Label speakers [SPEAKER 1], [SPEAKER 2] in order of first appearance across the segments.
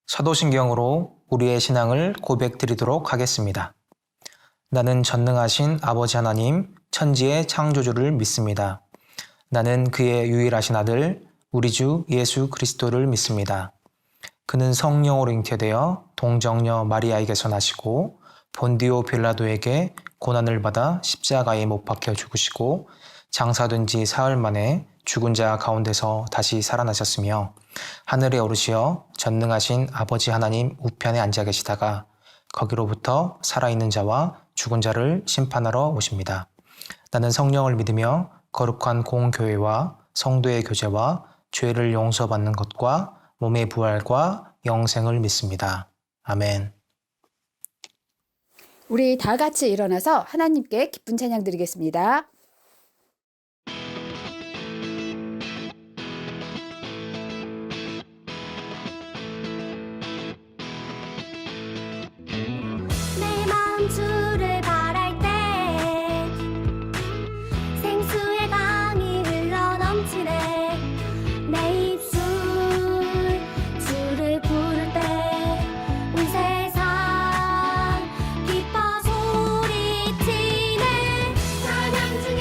[SPEAKER 1] 사도신경으로 우리의 신앙을 고백드리도록 하겠습니다. 나는 전능하신 아버지 하나님, 천지의 창조주를 믿습니다. 나는 그의 유일하신 아들, 우리 주 예수 그리스도를 믿습니다. 그는 성령으로 잉태되어 동정녀 마리아에게서 나시고 본디오 빌라도에게 고난을 받아 십자가에 못 박혀 죽으시고 장사된 지 사흘 만에 죽은 자 가운데서 다시 살아나셨으며 하늘에 오르시어 전능하신 아버지 하나님 우편에 앉아 계시다가 거기로부터 살아있는 자와 죽은 자를 심판하러 오십니다. 나는 성령을 믿으며 거룩한 공교회와 성도의 교제와 죄를 용서받는 것과 몸의 부활과 영생을 믿습니다. 아멘.
[SPEAKER 2] 우리 다 같이 일어나서 하나님께 기쁜 찬양 드리겠습니다.
[SPEAKER 3] 내 마음 주를 바랄 때 생수의 강이 흘러 넘치네. 내 입술 주를 부를 때 온 세상 기뻐 소리치네. 찬양 주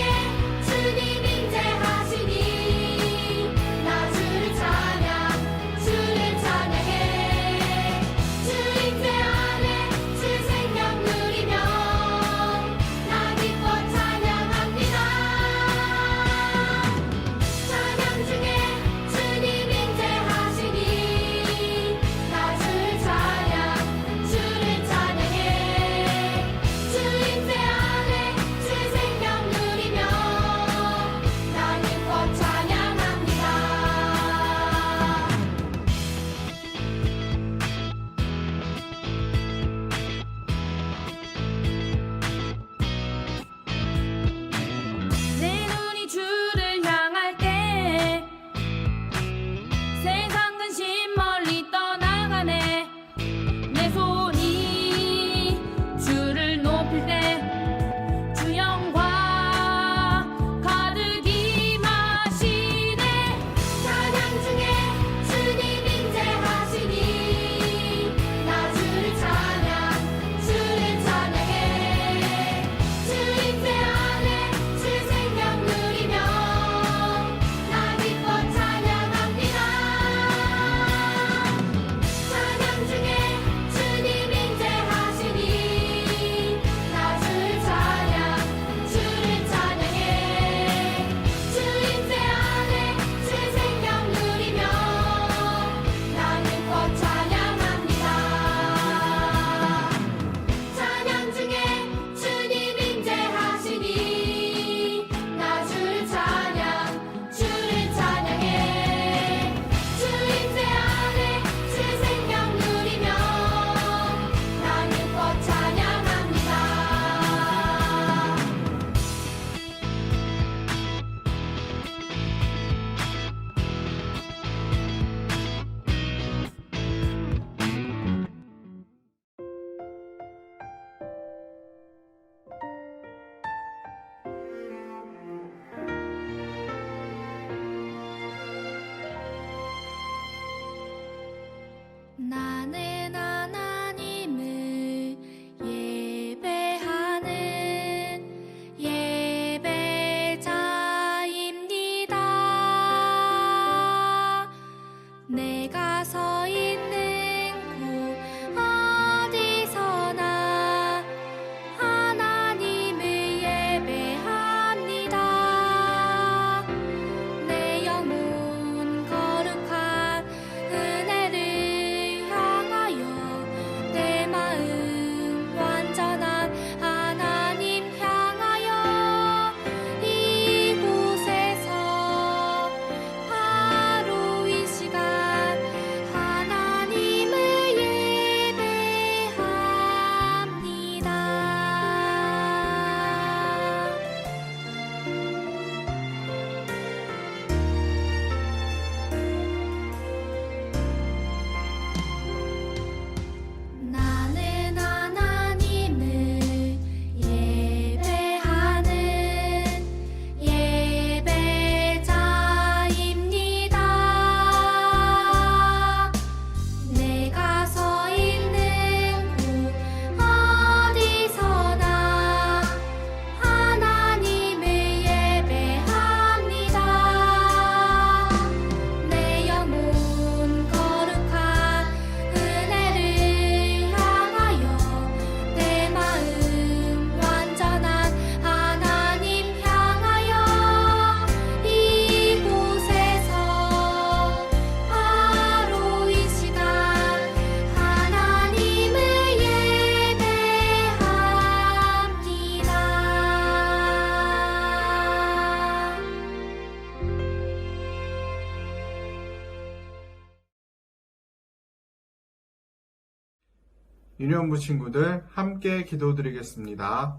[SPEAKER 4] 유년부 친구들 함께 기도드리겠습니다.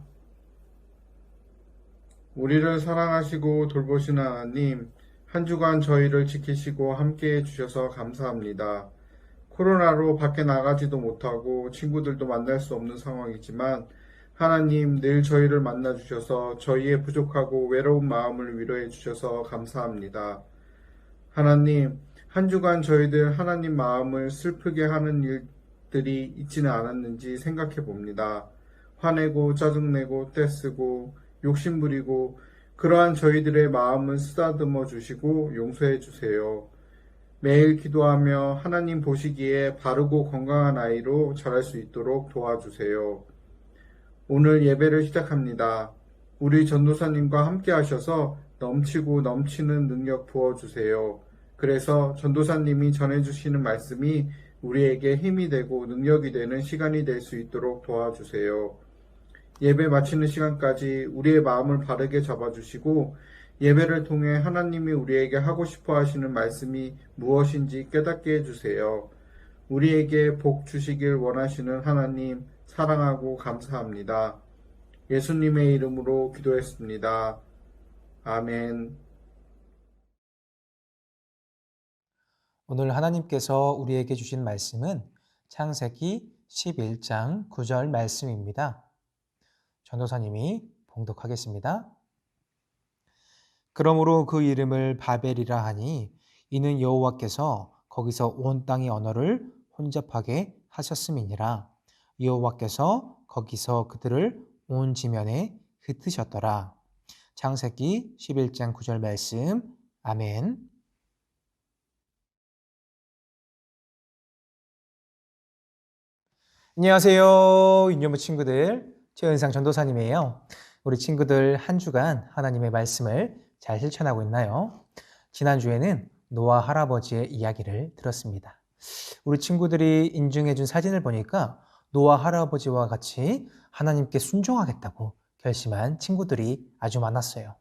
[SPEAKER 4] 우리를 사랑하시고 돌보시는 하나님, 한 주간 저희를 지키시고 함께 해주셔서 감사합니다. 코로나로 밖에 나가지도 못하고 친구들도 만날 수 없는 상황이지만 하나님 늘 저희를 만나주셔서 저희의 부족하고 외로운 마음을 위로해 주셔서 감사합니다. 하나님, 한 주간 저희들 하나님 마음을 슬프게 하는 일들이 있지는 않았는지 생각해 봅니다. 화내고 짜증내고 떼쓰고 욕심부리고 그러한 저희들의 마음을 쓰다듬어 주시고 용서해 주세요. 매일 기도하며 하나님 보시기에 바르고 건강한 아이로 자랄 수 있도록 도와주세요. 오늘 예배를 시작합니다. 우리 전도사님과 함께 하셔서 넘치고 넘치는 능력 부어주세요. 그래서 전도사님이 전해주시는 말씀이 우리에게 힘이 되고 능력이 되는 시간이 될 수 있도록 도와주세요. 예배 마치는 시간까지 우리의 마음을 바르게 잡아주시고 예배를 통해 하나님이 우리에게 하고 싶어 하시는 말씀이 무엇인지 깨닫게 해주세요. 우리에게 복 주시길 원하시는 하나님 사랑하고 감사합니다. 예수님의 이름으로 기도했습니다. 아멘.
[SPEAKER 1] 오늘 하나님께서 우리에게 주신 말씀은 창세기 11장 9절 말씀입니다. 전도사님이 봉독하겠습니다. 그러므로 그 이름을 바벨이라 하니 이는 여호와께서 거기서 온 땅의 언어를 혼잡하게 하셨음이니라. 여호와께서 거기서 그들을 온 지면에 흩으셨더라. 창세기 11장 9절 말씀. 아멘. 안녕하세요, 유년부 친구들. 최은상 전도사님이에요. 우리 친구들 한 주간 하나님의 말씀을 잘 실천하고 있나요? 지난주에는 노아 할아버지의 이야기를 들었습니다. 우리 친구들이 인증해준 사진을 보니까 노아 할아버지와 같이 하나님께 순종하겠다고 결심한 친구들이 아주 많았어요.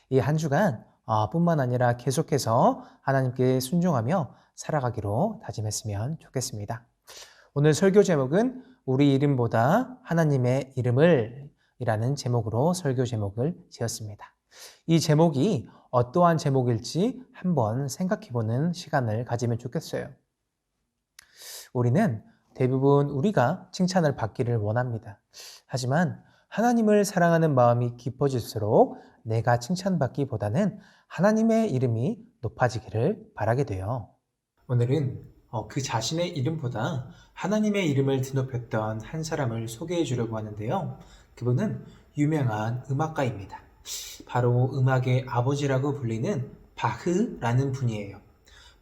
[SPEAKER 1] 이 한 주간 뿐만 아니라 계속해서 하나님께 순종하며 살아가기로 다짐했으면 좋겠습니다. 오늘 설교 제목은 우리 이름보다 하나님의 이름을 이라는 제목으로 설교 제목을 지었습니다. 이 제목이 어떠한 제목일지 한번 생각해보는 시간을 가지면 좋겠어요. 우리는 대부분 우리가 칭찬을 받기를 원합니다. 하지만 하나님을 사랑하는 마음이 깊어질수록 내가 칭찬받기보다는 하나님의 이름이 높아지기를 바라게 돼요. 오늘은 그 자신의 이름보다 하나님의 이름을 드높였던 한 사람을 소개해 주려고 하는데요. 그분은 유명한 음악가입니다. 바로 음악의 아버지라고 불리는 바흐라는 분이에요.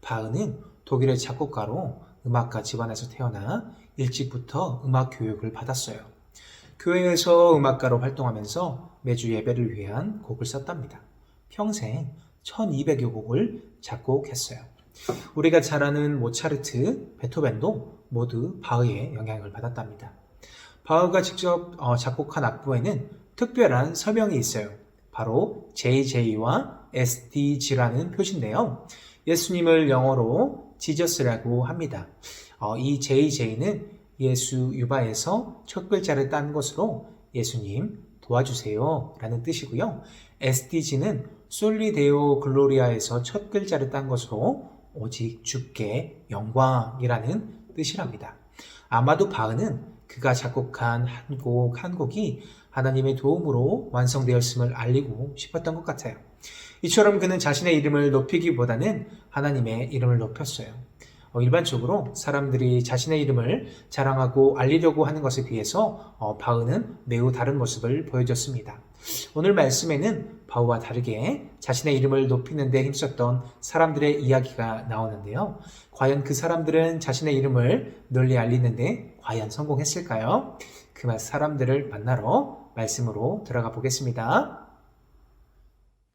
[SPEAKER 1] 바흐는 독일의 작곡가로 음악가 집안에서 태어나 일찍부터 음악 교육을 받았어요. 교회에서 음악가로 활동하면서 매주 예배를 위한 곡을 썼답니다. 평생 1200여 곡을 작곡했어요. 우리가 잘 아는 모차르트, 베토벤도 모두 바흐의 영향을 받았답니다. 바흐가 직접 작곡한 악보에는 특별한 서명이 있어요. 바로 JJ와 SDG라는 표시인데요. 예수님을 영어로 지저스라고 합니다. 이 JJ는 예수 유바에서 첫 글자를 딴 것으로 예수님 도와주세요 라는 뜻이고요. SDG는 솔리 데오 글로리아에서 첫 글자를 딴 것으로 오직 주께 영광이라는 뜻이랍니다. 아마도 바흐는 그가 작곡한 한 곡이 하나님의 도움으로 완성되었음을 알리고 싶었던 것 같아요. 이처럼 그는 자신의 이름을 높이기보다는 하나님의 이름을 높였어요. 일반적으로 사람들이 자신의 이름을 자랑하고 알리려고 하는 것에 비해서 바흐는 매우 다른 모습을 보여줬습니다. 오늘 말씀에는 바흐와 다르게 자신의 이름을 높이는 데 힘썼던 사람들의 이야기가 나오는데요. 과연 그 사람들은 자신의 이름을 널리 알리는데 과연 성공했을까요? 그 사람들을 만나러 말씀으로 들어가 보겠습니다.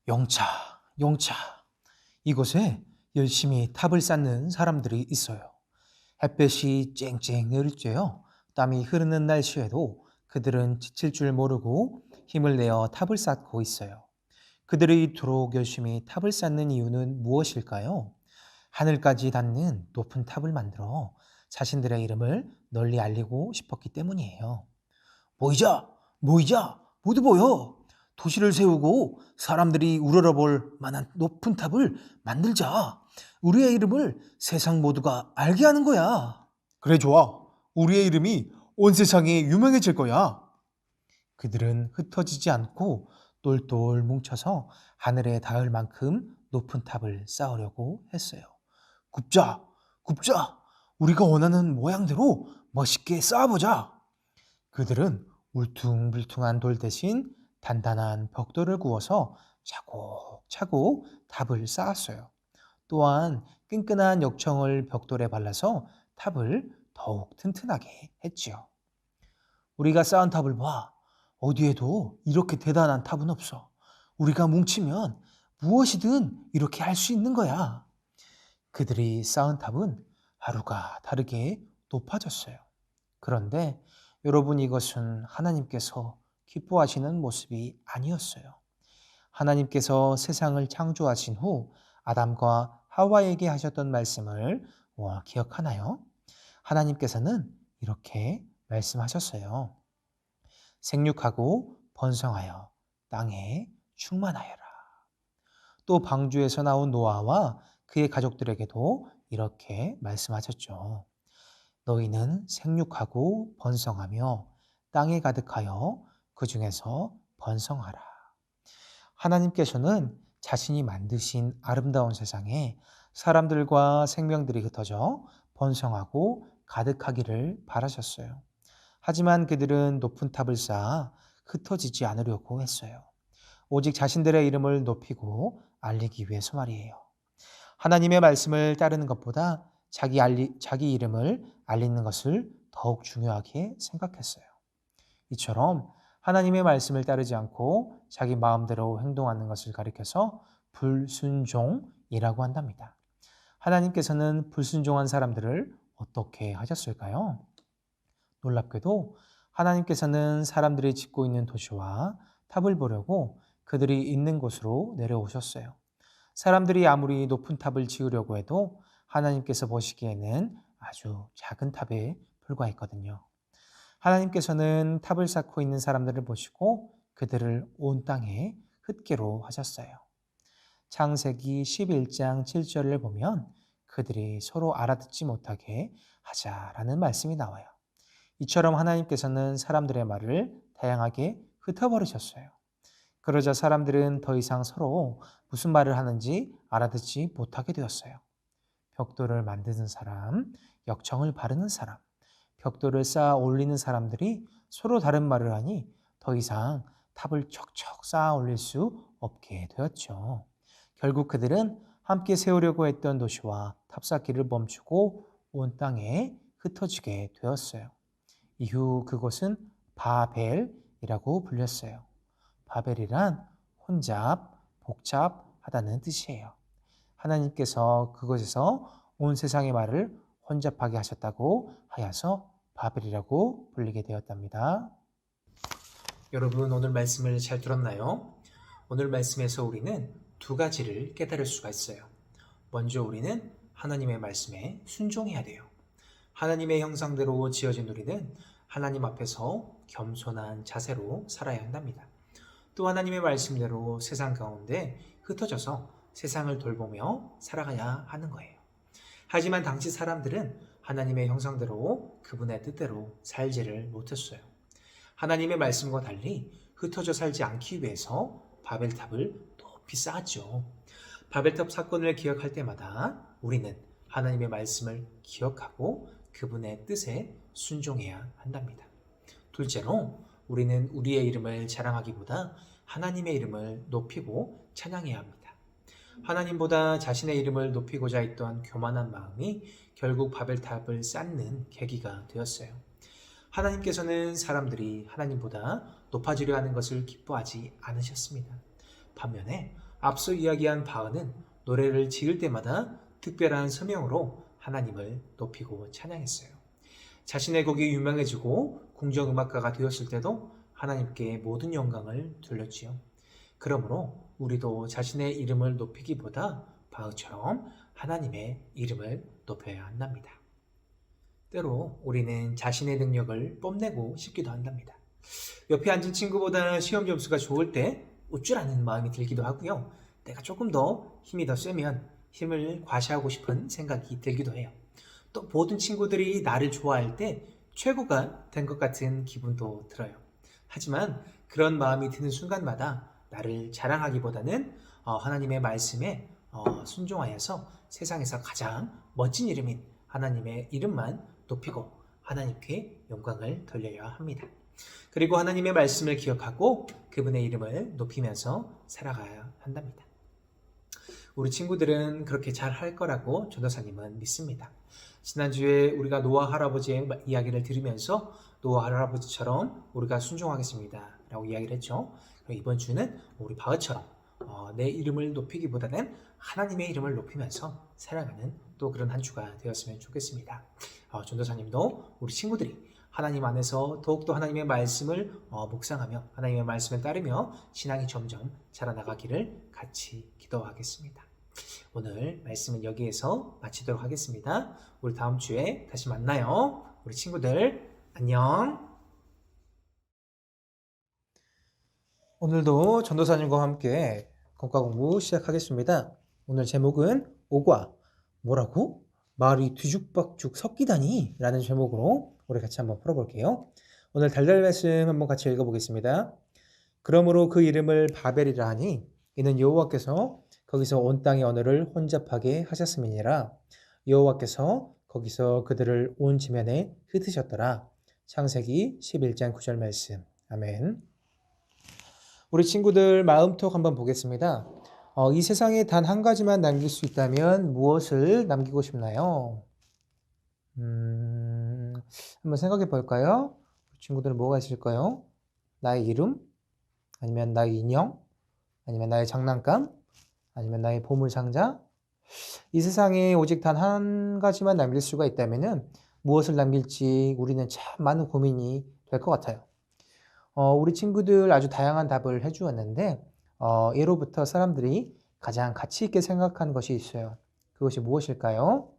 [SPEAKER 1] 영차. 이곳에 열심히 탑을 쌓는 사람들이 있어요. 햇볕이 쨍쨍 내릴 때요. 땀이 흐르는 날씨에도 그들은 지칠 줄 모르고 힘을 내어 탑을 쌓고 있어요. 그들이 이토록 열심히 탑을 쌓는 이유는 무엇일까요? 하늘까지 닿는 높은 탑을 만들어 자신들의 이름을 널리 알리고 싶었기 때문이에요. 모이자! 모이자! 모두 모여! 도시를 세우고 사람들이 우러러볼 만한 높은 탑을 만들자. 우리의 이름을 세상 모두가 알게 하는 거야.
[SPEAKER 5] 그래, 좋아. 우리의 이름이 온 세상에 유명해질 거야.
[SPEAKER 1] 그들은 흩어지지 않고 똘똘 뭉쳐서 하늘에 닿을 만큼 높은 탑을 쌓으려고 했어요.
[SPEAKER 5] 굽자, 굽자. 우리가 원하는 모양대로 멋있게 쌓아보자.
[SPEAKER 1] 그들은 울퉁불퉁한 돌 대신 단단한 벽돌을 구워서 차곡차곡 탑을 쌓았어요. 또한 끈끈한 역청을 벽돌에 발라서 탑을 더욱 튼튼하게 했지요.
[SPEAKER 5] 우리가 쌓은 탑을 봐. 어디에도 이렇게 대단한 탑은 없어. 우리가 뭉치면 무엇이든 이렇게 할 수 있는 거야.
[SPEAKER 1] 그들이 쌓은 탑은 하루가 다르게 높아졌어요. 그런데 여러분, 이것은 하나님께서 기뻐하시는 모습이 아니었어요. 하나님께서 세상을 창조하신 후 아담과 하와에게 하셨던 말씀을 기억하나요? 하나님께서는 이렇게 말씀하셨어요. 생육하고 번성하여 땅에 충만하여라. 또 방주에서 나온 노아와 그의 가족들에게도 이렇게 말씀하셨죠. 너희는 생육하고 번성하며 땅에 가득하여 그 중에서 번성하라. 하나님께서는 자신이 만드신 아름다운 세상에 사람들과 생명들이 흩어져 번성하고 가득하기를 바라셨어요. 하지만 그들은 높은 탑을 쌓아 흩어지지 않으려고 했어요. 오직 자신들의 이름을 높이고 알리기 위해서 말이에요. 하나님의 말씀을 따르는 것보다 자기 이름을 알리는 것을 더욱 중요하게 생각했어요. 이처럼 하나님의 말씀을 따르지 않고 자기 마음대로 행동하는 것을 가리켜서 불순종이라고 한답니다. 하나님께서는 불순종한 사람들을 어떻게 하셨을까요? 놀랍게도 하나님께서는 사람들이 짓고 있는 도시와 탑을 보려고 그들이 있는 곳으로 내려오셨어요. 사람들이 아무리 높은 탑을 지으려고 해도 하나님께서 보시기에는 아주 작은 탑에 불과했거든요. 하나님께서는 탑을 쌓고 있는 사람들을 보시고 그들을 온 땅에 흩게로 하셨어요. 창세기 11장 7절을 보면 그들이 서로 알아듣지 못하게 하자라는 말씀이 나와요. 이처럼 하나님께서는 사람들의 말을 다양하게 흩어버리셨어요. 그러자 사람들은 더 이상 서로 무슨 말을 하는지 알아듣지 못하게 되었어요. 벽돌을 만드는 사람, 역청을 바르는 사람, 벽돌을 쌓아 올리는 사람들이 서로 다른 말을 하니 더 이상 탑을 척척 쌓아 올릴 수 없게 되었죠. 결국 그들은 함께 세우려고 했던 도시와 탑 쌓기를 멈추고 온 땅에 흩어지게 되었어요. 이후 그곳은 바벨이라고 불렸어요. 바벨이란 혼잡, 복잡하다는 뜻이에요. 하나님께서 그곳에서 온 세상의 말을 혼잡하게 하셨다고 하여서 바벨이라고 불리게 되었답니다. 여러분, 오늘 말씀을 잘 들었나요? 오늘 말씀에서 우리는 두 가지를 깨달을 수가 있어요. 먼저 우리는 하나님의 말씀에 순종해야 돼요. 하나님의 형상대로 지어진 우리는 하나님 앞에서 겸손한 자세로 살아야 한답니다. 또 하나님의 말씀대로 세상 가운데 흩어져서 세상을 돌보며 살아가야 하는 거예요. 하지만 당시 사람들은 하나님의 형상대로 그분의 뜻대로 살지를 못했어요. 하나님의 말씀과 달리 흩어져 살지 않기 위해서 바벨탑을 높이 쌓았죠. 바벨탑 사건을 기억할 때마다 우리는 하나님의 말씀을 기억하고 그분의 뜻에 순종해야 한답니다. 둘째로 우리는 우리의 이름을 자랑하기보다 하나님의 이름을 높이고 찬양해야 합니다. 하나님보다 자신의 이름을 높이고자 했던 교만한 마음이 결국 바벨탑을 쌓는 계기가 되었어요. 하나님께서는 사람들이 하나님보다 높아지려 하는 것을 기뻐하지 않으셨습니다. 반면에 앞서 이야기한 바은은 노래를 지을 때마다 특별한 서명으로 하나님을 높이고 찬양했어요. 자신의 곡이 유명해지고 궁정음악가가 되었을 때도 하나님께 모든 영광을 돌렸지요. 그러므로 우리도 자신의 이름을 높이기보다 바흐처럼 하나님의 이름을 높여야 한답니다. 때로 우리는 자신의 능력을 뽐내고 싶기도 한답니다. 옆에 앉은 친구보다는 시험 점수가 좋을 때 우쭐하는 마음이 들기도 하고요. 내가 조금 더 힘이 더 세면 힘을 과시하고 싶은 생각이 들기도 해요. 또 모든 친구들이 나를 좋아할 때 최고가 된 것 같은 기분도 들어요. 하지만 그런 마음이 드는 순간마다 나를 자랑하기보다는 하나님의 말씀에 순종하여서 세상에서 가장 멋진 이름인 하나님의 이름만 높이고 하나님께 영광을 돌려야 합니다. 그리고 하나님의 말씀을 기억하고 그분의 이름을 높이면서 살아가야 한답니다. 우리 친구들은 그렇게 잘 할 거라고 전도사님은 믿습니다. 지난주에 우리가 노아 할아버지의 이야기를 들으면서 노아 할아버지처럼 우리가 순종하겠습니다 라고 이야기를 했죠. 그리고 이번 주는 우리 바흐처럼 내 이름을 높이기보다는 하나님의 이름을 높이면서 살아가는 또 그런 한 주가 되었으면 좋겠습니다. 전도사님도 우리 친구들이 하나님 안에서 더욱더 하나님의 말씀을 묵상하며 하나님의 말씀을 따르며 신앙이 점점 자라나가기를 같이 기도하겠습니다. 오늘 말씀은 여기에서 마치도록 하겠습니다. 우리 다음 주에 다시 만나요. 우리 친구들 안녕. 오늘도 전도사님과 함께 국가 공부 시작하겠습니다. 오늘 제목은 오과 뭐라고? 말이 뒤죽박죽 섞이다니 라는 제목으로 우리 같이 한번 풀어볼게요. 오늘 달달 말씀 한번 같이 읽어보겠습니다. 그러므로 그 이름을 바벨이라 하니 이는 여호와께서 거기서 온 땅의 언어를 혼잡하게 하셨음이니라. 여호와께서 거기서 그들을 온 지면에 흩으셨더라. 창세기 11장 9절 말씀. 아멘. 우리 친구들 마음톡 한번 보겠습니다. 이 세상에 단 한 가지만 남길 수 있다면 무엇을 남기고 싶나요? 한번 생각해 볼까요? 친구들은 뭐가 있을까요? 나의 이름? 아니면 나의 인형? 아니면 나의 장난감? 아니면 나의 보물상자? 이 세상에 오직 단 한 가지만 남길 수가 있다면 무엇을 남길지 우리는 참 많은 고민이 될 것 같아요. 우리 친구들 아주 다양한 답을 해주었는데 예로부터 사람들이 가장 가치 있게 생각한 것이 있어요. 그것이 무엇일까요?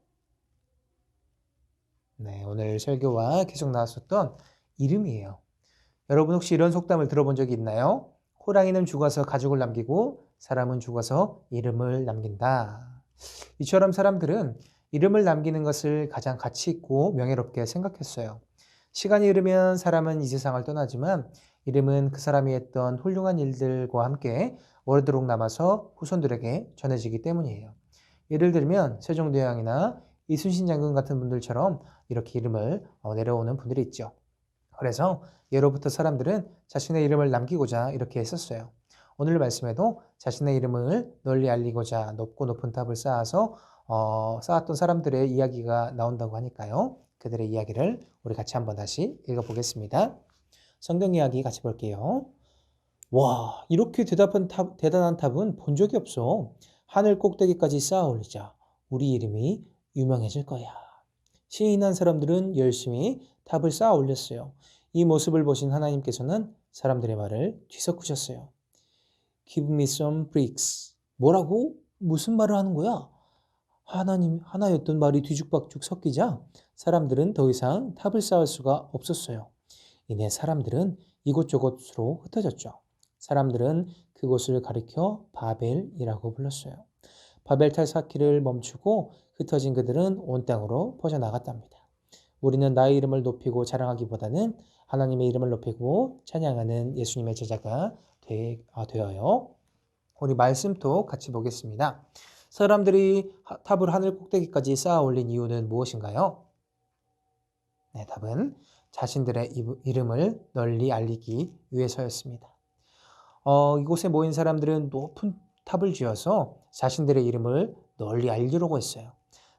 [SPEAKER 1] 네, 오늘 설교와 계속 나왔었던 이름이에요. 여러분 혹시 이런 속담을 들어본 적이 있나요? 호랑이는 죽어서 가죽을 남기고 사람은 죽어서 이름을 남긴다. 이처럼 사람들은 이름을 남기는 것을 가장 가치 있고 명예롭게 생각했어요. 시간이 흐르면 사람은 이 세상을 떠나지만 이름은 그 사람이 했던 훌륭한 일들과 함께 오래도록 남아서 후손들에게 전해지기 때문이에요. 예를 들면 세종대왕이나 이순신 장군 같은 분들처럼 이렇게 이름을 내려오는 분들이 있죠. 그래서 예로부터 사람들은 자신의 이름을 남기고자 이렇게 했었어요. 오늘 말씀에도 자신의 이름을 널리 알리고자 높고 높은 탑을 쌓았던 사람들의 이야기가 나온다고 하니까요. 그들의 이야기를 우리 같이 한번 다시 읽어보겠습니다. 성경 이야기 같이 볼게요. 와, 이렇게 대단한 탑은 본 적이 없어. 하늘 꼭대기까지 쌓아 올리자 우리 이름이 유명해질 거야. 신이 난 사람들은 열심히 탑을 쌓아 올렸어요. 이 모습을 보신 하나님께서는 사람들의 말을 뒤섞으셨어요. Give me some bricks. 뭐라고? 무슨 말을 하는 거야? 하나였던 말이 뒤죽박죽 섞이자 사람들은 더 이상 탑을 쌓을 수가 없었어요. 이내 사람들은 이곳저곳으로 흩어졌죠. 사람들은 그곳을 가리켜 바벨이라고 불렀어요. 바벨탑 쌓기를 멈추고 흩어진 그들은 온 땅으로 퍼져나갔답니다. 우리는 나의 이름을 높이고 자랑하기보다는 하나님의 이름을 높이고 찬양하는 예수님의 제자가 되어요. 우리 말씀도 같이 보겠습니다. 사람들이 탑을 하늘 꼭대기까지 쌓아 올린 이유는 무엇인가요? 네, 답은 자신들의 이름을 널리 알리기 위해서였습니다. 이곳에 모인 사람들은 높은 탑을 지어서 자신들의 이름을 널리 알리려고 했어요.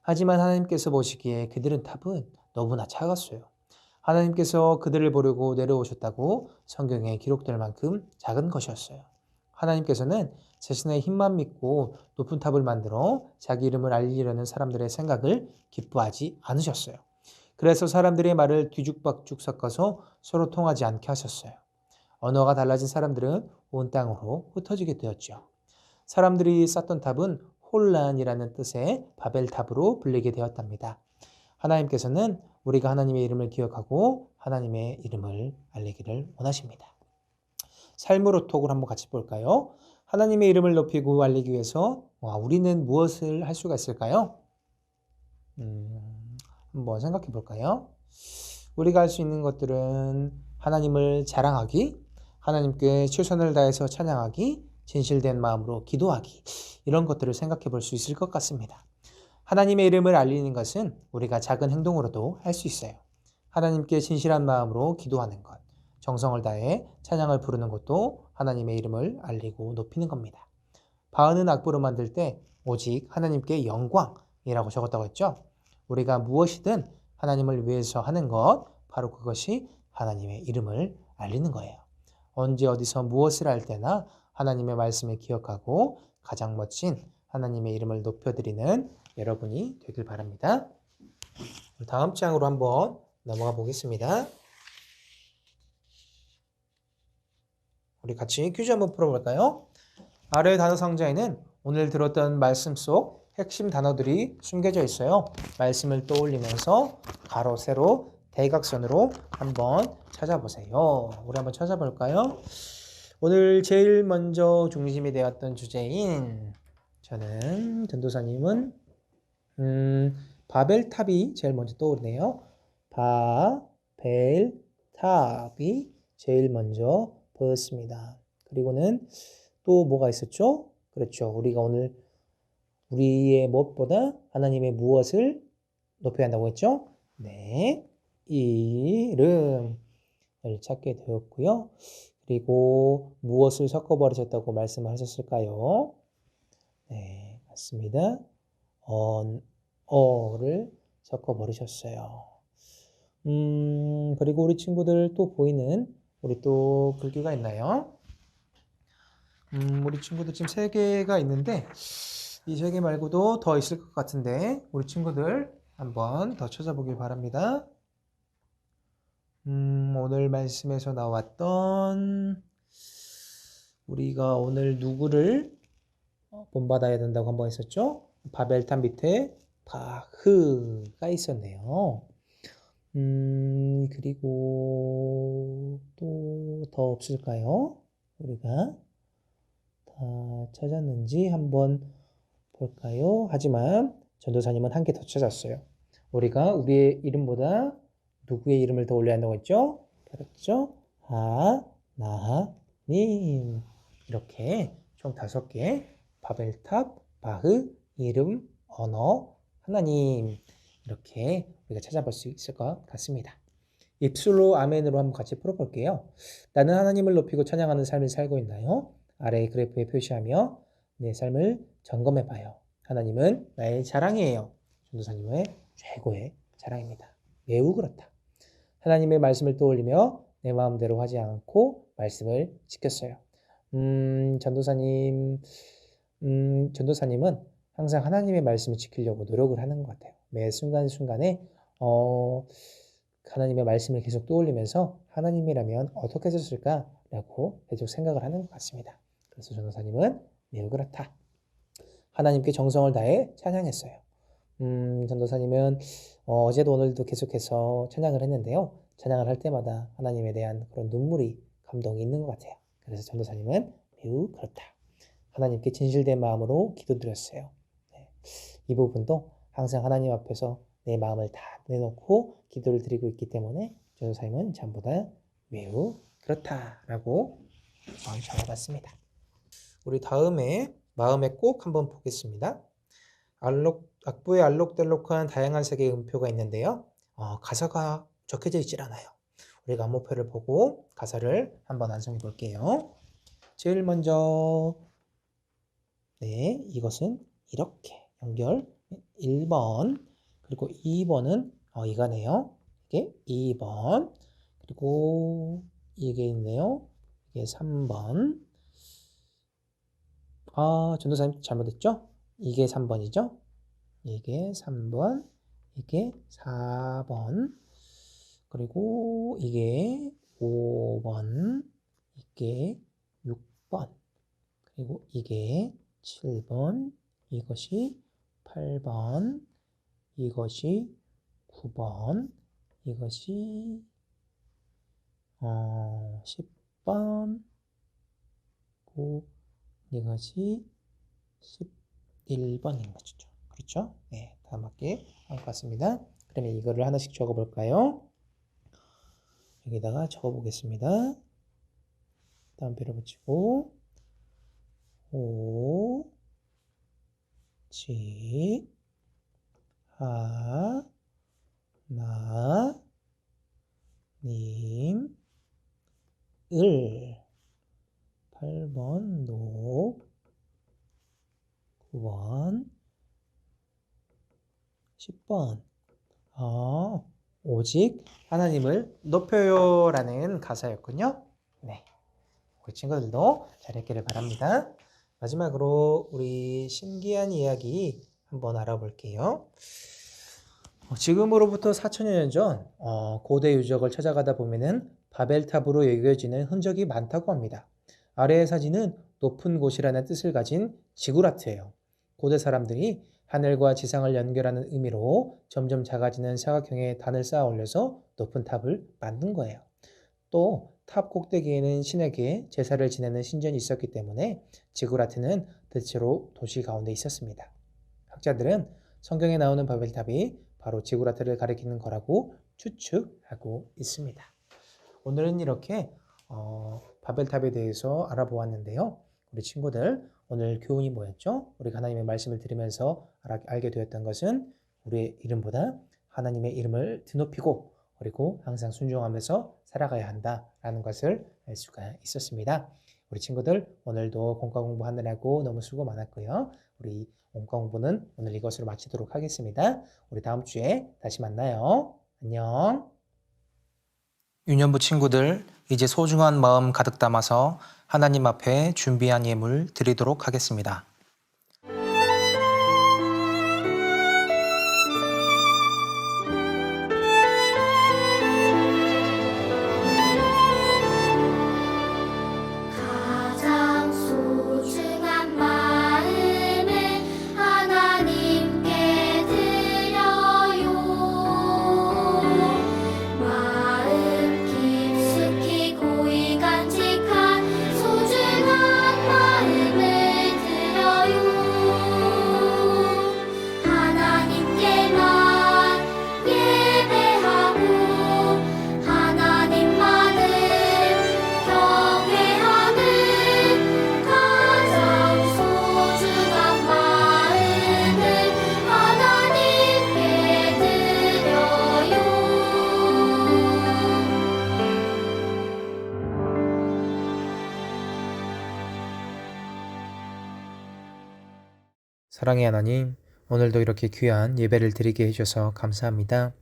[SPEAKER 1] 하지만 하나님께서 보시기에 그들은 탑은 너무나 작았어요. 하나님께서 그들을 보려고 내려오셨다고 성경에 기록될 만큼 작은 것이었어요. 하나님께서는 자신의 힘만 믿고 높은 탑을 만들어 자기 이름을 알리려는 사람들의 생각을 기뻐하지 않으셨어요. 그래서 사람들의 말을 뒤죽박죽 섞어서 서로 통하지 않게 하셨어요. 언어가 달라진 사람들은 온 땅으로 흩어지게 되었죠. 사람들이 쌓던 탑은 혼란이라는 뜻의 바벨탑으로 불리게 되었답니다. 하나님께서는 우리가 하나님의 이름을 기억하고 하나님의 이름을 알리기를 원하십니다. 삶으로 톡을 한번 같이 볼까요? 하나님의 이름을 높이고 알리기 위해서 우리는 무엇을 할 수가 있을까요? 한번 생각해 볼까요? 우리가 할 수 있는 것들은 하나님을 자랑하기, 하나님께 최선을 다해서 찬양하기, 진실된 마음으로 기도하기, 이런 것들을 생각해 볼 수 있을 것 같습니다. 하나님의 이름을 알리는 것은 우리가 작은 행동으로도 할 수 있어요. 하나님께 진실한 마음으로 기도하는 것, 정성을 다해 찬양을 부르는 것도 하나님의 이름을 알리고 높이는 겁니다. 바흐는 악보를 만들 때 오직 하나님께 영광이라고 적었다고 했죠. 우리가 무엇이든 하나님을 위해서 하는 것, 바로 그것이 하나님의 이름을 알리는 거예요. 언제 어디서 무엇을 할 때나 하나님의 말씀을 기억하고 가장 멋진 하나님의 이름을 높여드리는 여러분이 되길 바랍니다. 다음 장으로 한번 넘어가 보겠습니다. 우리 같이 퀴즈 한번 풀어볼까요? 아래 단어 상자에는 오늘 들었던 말씀 속 핵심 단어들이 숨겨져 있어요. 말씀을 떠올리면서 가로, 세로, 대각선으로 한번 찾아보세요. 우리 한번 찾아볼까요? 오늘 제일 먼저 중심이 되었던 주제인 저는 전도사님은 바벨탑이 제일 먼저 떠오르네요. 바벨탑이 제일 먼저 보였습니다. 그리고는 또 뭐가 있었죠? 그렇죠. 우리가 오늘 우리의 무엇보다 하나님의 무엇을 높여야 한다고 했죠? 네, 이름을 찾게 되었고요. 그리고 무엇을 섞어버리셨다고 말씀을 하셨을까요? 네, 맞습니다. 어를 섞어버리셨어요. 그리고 우리 친구들 또 보이는 우리 또 글귀가 있나요? 우리 친구들 지금 3개가 있는데 이 3개 말고도 더 있을 것 같은데 우리 친구들 한번 더 찾아보길 바랍니다. 오늘 말씀에서 나왔던 우리가 오늘 누구를 본받아야 된다고 한번 했었죠? 바벨탑 밑에 바흐가 있었네요. 그리고 또 더 없을까요? 우리가 다 찾았는지 한번 볼까요? 하지만 전도사님은 한 개 더 찾았어요. 우리가 우리의 이름보다 누구의 이름을 더 올려야 한다고 했죠? 그렇죠? 하나님. 이렇게 총 5개 바벨탑, 바흐, 이름, 언어, 하나님, 이렇게 우리가 찾아볼 수 있을 것 같습니다. 입술로 아멘으로 한번 같이 풀어볼게요. 나는 하나님을 높이고 찬양하는 삶을 살고 있나요? 아래의 그래프에 표시하며 내 삶을 점검해봐요. 하나님은 나의 자랑이에요. 전도사님의 최고의 자랑입니다. 매우 그렇다. 하나님의 말씀을 떠올리며 내 마음대로 하지 않고 말씀을 지켰어요. 전도사님은 항상 하나님의 말씀을 지키려고 노력을 하는 것 같아요. 매 순간순간에 하나님의 말씀을 계속 떠올리면서 하나님이라면 어떻게 했었을까라고 계속 생각을 하는 것 같습니다. 그래서 전도사님은 매우 그렇다. 하나님께 정성을 다해 찬양했어요. 전도사님은 어제도 오늘도 계속해서 찬양을 했는데요. 찬양을 할 때마다 하나님에 대한 그런 눈물이 감동이 있는 것 같아요. 그래서 전도사님은 매우 그렇다. 하나님께 진실된 마음으로 기도드렸어요. 네. 이 부분도 항상 하나님 앞에서 내 마음을 다 내놓고 기도를 드리고 있기 때문에 전도사님은 전보다 매우 그렇다라고 적어봤습니다. 우리 다음에 마음에 꼭 한번 보겠습니다. 악보에 알록달록한 다양한 색의 음표가 있는데요. 가사가 적혀져 있질 않아요. 우리가 암호표를 보고 가사를 한번 완성해 볼게요. 제일 먼저 이것은 이렇게 연결 1번 그리고 2번은 이거네요. 이게 2번 그리고 이게 있네요. 이게 3번 전도사님 잘못했죠? 이게 3번이죠? 이게 3번 이게 4번 그리고 이게 5번 이게 6번 그리고 이게 7번 이것이 8번 이것이 9번 이것이 10번, 이것이 11번인 거죠. 그렇죠? 네, 다 맞게 한 것 같습니다. 그러면 이거를 하나씩 적어 볼까요? 여기다가 적어 보겠습니다. 따옴표를 붙이고 오, 직, 하, 나, 님, 을 8번 녹 9번 10번 오직 하나님을 높여요 라는 가사였군요. 네, 우리 친구들도 잘했기를 바랍니다. 마지막으로 우리 신기한 이야기 한번 알아볼게요. 지금으로부터 4천여 년 전 고대 유적을 찾아가다 보면은 바벨탑으로 여겨지는 흔적이 많다고 합니다. 아래의 사진은 높은 곳이라는 뜻을 가진 지구라트예요. 고대 사람들이 하늘과 지상을 연결하는 의미로 점점 작아지는 사각형의 단을 쌓아 올려서 높은 탑을 만든 거예요. 또 탑 꼭대기에는 신에게 제사를 지내는 신전이 있었기 때문에 지구라트는 대체로 도시 가운데 있었습니다. 학자들은 성경에 나오는 바벨탑이 바로 지구라트를 가리키는 거라고 추측하고 있습니다. 오늘은 이렇게 바벨탑에 대해서 알아보았는데요. 우리 친구들 오늘 교훈이 뭐였죠? 우리가 하나님의 말씀을 들으면서 알게 되었던 것은 우리의 이름보다 하나님의 이름을 드높이고 그리고 항상 순종하면서 살아가야 한다라는 것을 알 수가 있었습니다. 우리 친구들 오늘도 공과 공부하느라고 너무 수고 많았고요. 우리 공과 공부는 오늘 이것으로 마치도록 하겠습니다. 우리 다음 주에 다시 만나요. 안녕. 유년부 친구들, 이제 소중한 마음 가득 담아서 하나님 앞에 준비한 예물 드리도록 하겠습니다.
[SPEAKER 3] 가장 소중한 마음을 하나님께 드려요. 마음 깊숙이 고이 간직한 소중한 마음을 드려요. 하나님께만 예배하고 하나님만을 경외하는 가장 소중한 마음을 하나님께 드려요.
[SPEAKER 1] 사랑의 하나님, 오늘도 이렇게 귀한 예배를 드리게 해주셔서 감사합니다.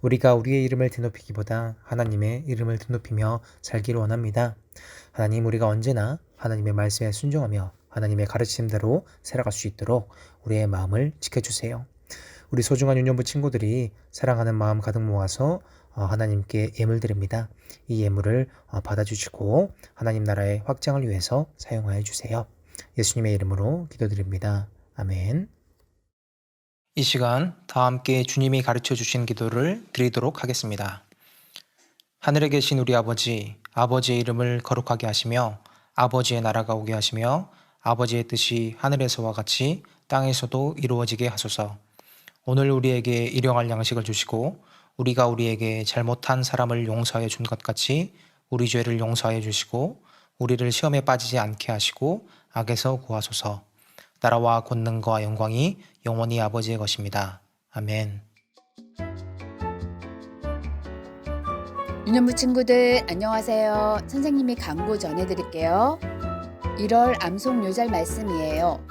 [SPEAKER 1] 우리가 우리의 이름을 드높이기보다 하나님의 이름을 드높이며 살기를 원합니다. 하나님, 우리가 언제나 하나님의 말씀에 순종하며 하나님의 가르침대로 살아갈 수 있도록 우리의 마음을 지켜주세요. 우리 소중한 유년부 친구들이 사랑하는 마음 가득 모아서 하나님께 예물 드립니다. 이 예물을 받아주시고 하나님 나라의 확장을 위해서 사용하여 주세요. 예수님의 이름으로 기도드립니다. 아멘. 이 시간 다 함께 주님이 가르쳐 주신 기도를 드리도록 하겠습니다. 하늘에 계신 우리 아버지, 아버지의 이름을 거룩하게 하시며 아버지의 나라가 오게 하시며 아버지의 뜻이 하늘에서와 같이 땅에서도 이루어지게 하소서. 오늘 우리에게 일용할 양식을 주시고 우리가 우리에게 잘못한 사람을 용서해 준 것 같이 우리 죄를 용서해 주시고 우리를 시험에 빠지지 않게 하시고 악에서 구하소서. 나라와 권능과 영광이 영원히 아버지의 것입니다. 아멘.
[SPEAKER 2] 유년부 친구들 안녕하세요. 선생님이 광고 전해드릴게요. 1월 암송 요절 말씀이에요.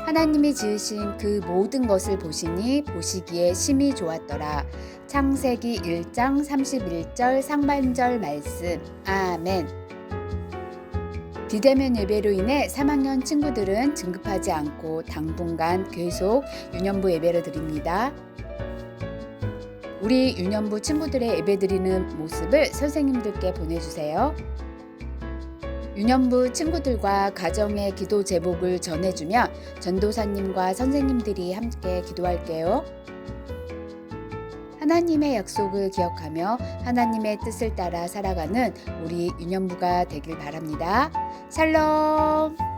[SPEAKER 2] 하나님이 지으신 그 모든 것을 보시니 보시기에 심히 좋았더라. 창세기 1장 31절 상반절 말씀. 아멘. 비대면 예배로 인해 3학년 친구들은 등급하지 않고 당분간 계속 유년부 예배를 드립니다. 우리 유년부 친구들의 예배 드리는 모습을 선생님들께 보내주세요. 유년부 친구들과 가정의 기도 제목을 전해주면 전도사님과 선생님들이 함께 기도할게요. 하나님의 약속을 기억하며 하나님의 뜻을 따라 살아가는 우리 유년부가 되길 바랍니다. 샬롬!